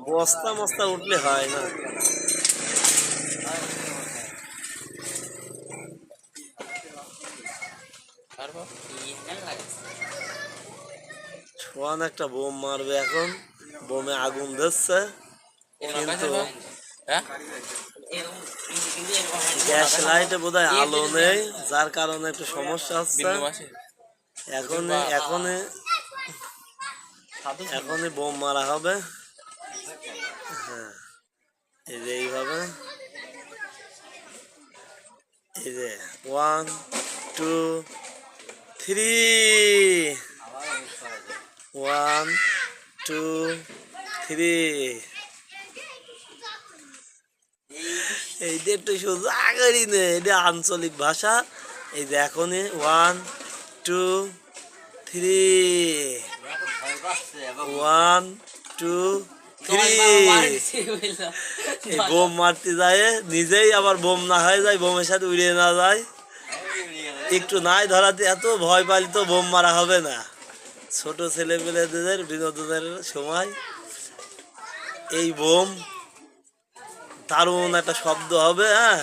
বস্তা মস্তা উঠলে হয় না। সোয়ান একটা বোম মারবে এখন, বোমে আগুন ধরছে কিন্তু গ্যাস লাইটে বোধহয় আলো নেই, যার কারণে একটু সমস্যা হচ্ছে। এখনই বোম মারা হবে। হ্যাঁ, এই যে এইভাবে, এই যে 1 2 3, 1 2 3। এইটা একটু সোজা করি নে, এটা আঞ্চলিক ভাষা। এই যে এখনই 1 2 3, 1 2 3। এই বোম মারতে যায়, নিজেই আবার বোম না হয়ে যায়, বোমের সাথে উড়িয়ে না যায়। একটু নাই ধরাতে এত ভয় পাইলে তো বোম মারা হবে না। ছোট ছেলে পেলেদের বিনোদনের সময় এই বোম দারুণ একটা শব্দ হবে। হ্যাঁ,